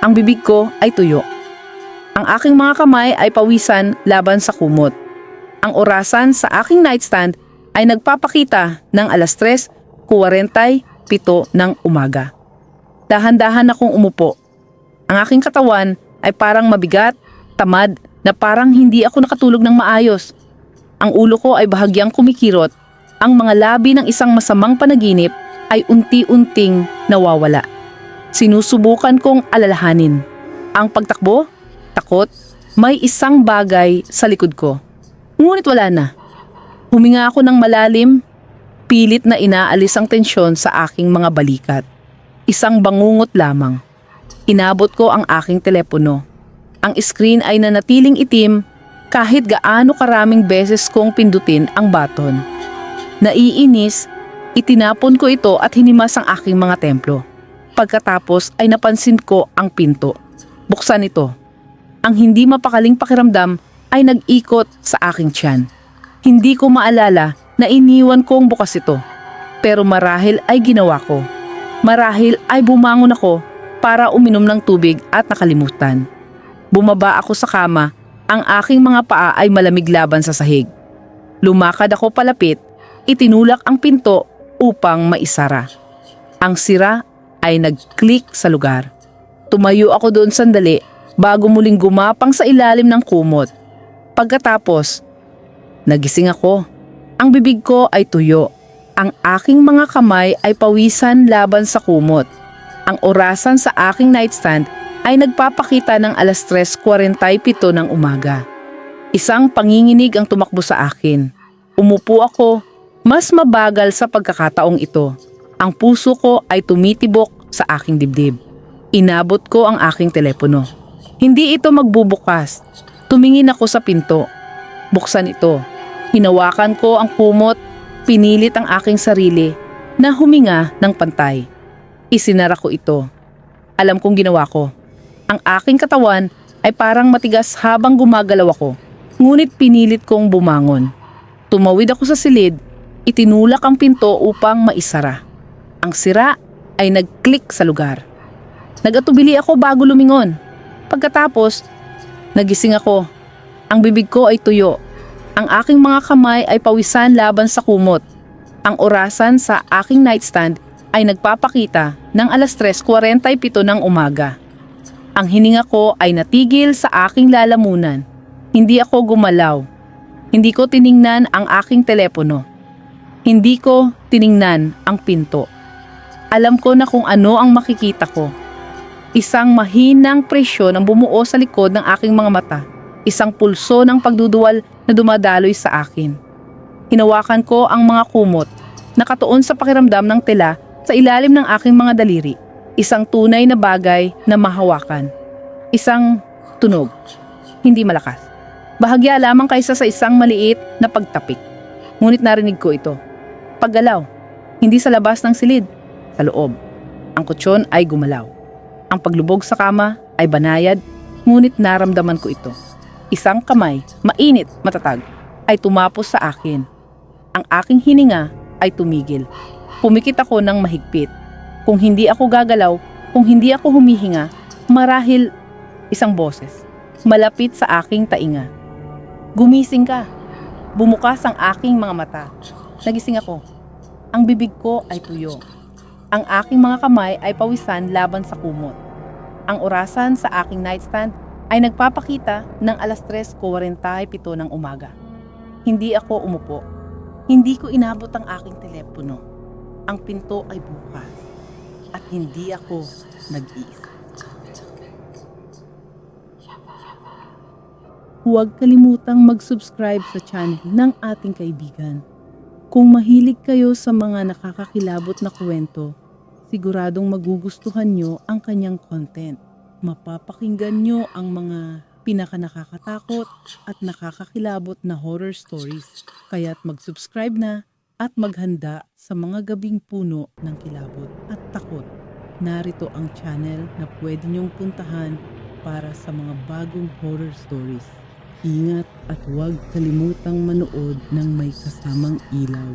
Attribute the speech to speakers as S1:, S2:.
S1: Ang bibig ko ay tuyo. Ang aking mga kamay ay pawisan laban sa kumot. Ang orasan sa aking nightstand ay nagpapakita ng 3:47 ng umaga. Dahan-dahan akong umupo. Ang aking katawan ay parang mabigat, tamad, na parang hindi ako nakatulog ng maayos. Ang ulo ko ay bahagyang kumikirot. Ang mga labi ng isang masamang panaginip ay unti-unting nawawala. Sinusubukan kong alalahanin. Ang pagtakbo, takot, may isang bagay sa likod ko. Ngunit wala na. Huminga ako ng malalim, pilit na inaalis ang tensyon sa aking mga balikat. Isang bangungot lamang. Inabot ko ang aking telepono. Ang screen ay nanatiling itim kahit gaano karaming beses kong pindutin ang button. Naiinis, itinapon ko ito at hinimas ang aking mga templo. Pagkatapos ay napansin ko ang pinto. Buksan ito. Ang hindi mapakaling pakiramdam ay nag-ikot sa aking tiyan. Hindi ko maalala na iniwan kong bukas ito. Pero marahil ay ginawa ko. Marahil ay bumangon ako para uminom ng tubig at nakalimutan. Bumaba ako sa kama, ang aking mga paa ay malamig laban sa sahig. Lumakad ako palapit, itinulak ang pinto upang maisara. Ang sira ay nag-click sa lugar. Tumayo ako doon sandali bago muling gumapang sa ilalim ng kumot. Pagkatapos, nagising ako. Ang bibig ko ay tuyo. Ang aking mga kamay ay pawisan laban sa kumot. Ang orasan sa aking nightstand ay nagpapakita ng 3:47 ng umaga. Isang panginginig ang tumakbo sa akin. Umupo ako, mas mabagal sa pagkakataong ito. Ang puso ko ay tumitibok sa aking dibdib. Inabot ko ang aking telepono. Hindi ito magbubukas. Tumingin ako sa pinto. Buksan ito. Hinawakan ko ang kumot, pinilit ang aking sarili na huminga ng pantay. Isinara ko ito. Alam kong ginawa ko. Ang aking katawan ay parang matigas habang gumagalaw ako, ngunit pinilit kong bumangon. Tumawid ako sa silid, itinulak ang pinto upang maisara. Ang sira ay nag-click sa lugar. Nag-atubili ako bago lumingon. Pagkatapos, nagising ako. Ang bibig ko ay tuyo. Ang aking mga kamay ay pawisan laban sa kumot. Ang orasan sa aking nightstand ay nagpapakita ng 3:47 ng umaga. Ang hininga ko ay natigil sa aking lalamunan. Hindi ako gumalaw. Hindi ko tiningnan ang aking telepono. Hindi ko tiningnan ang pinto. Alam ko na kung ano ang makikita ko. Isang mahinang presyon ang bumuo sa likod ng aking mga mata. Isang pulso ng pagduduwal na dumadaloy sa akin. Hinawakan ko ang mga kumot, nakatuon sa pakiramdam ng tela sa ilalim ng aking mga daliri. Isang tunay na bagay na mahawakan. Isang tunog. Hindi malakas. Bahagya lamang kaysa sa isang maliit na pagtapik. Ngunit narinig ko ito. Paggalaw. Hindi sa labas ng silid. Sa loob. Ang kutsyon ay gumalaw. Ang paglubog sa kama ay banayad. Ngunit naramdaman ko ito. Isang kamay, mainit, matatag, ay tumapos sa akin. Ang aking hininga ay tumigil. Pumikit ako ng mahigpit. Kung hindi ako gagalaw, kung hindi ako humihinga, marahil isang boses, malapit sa aking tainga. Gumising ka. Bumukas ang aking mga mata. Nagising ako. Ang bibig ko ay tuyo. Ang aking mga kamay ay pawisan laban sa kumot. Ang orasan sa aking nightstand ay nagpapakita ng 3:47 ng umaga. Hindi ako umupo. Hindi ko inabot ang aking telepono. Ang pinto ay bukas. At hindi ako nag-iisa. Huwag kalimutang mag-subscribe sa channel ng ating kaibigan. Kung mahilig kayo sa mga nakakakilabot na kwento, siguradong magugustuhan nyo ang kanyang content. Mapapakinggan nyo ang mga pinakanakakatakot at nakakakilabot na horror stories. Kaya't mag-subscribe na at maghanda sa mga gabing puno ng kilabot at takot. Narito ang channel na pwede niyong puntahan para sa mga bagong horror stories. Ingat at huwag kalimutang manood ng may kasamang ilaw.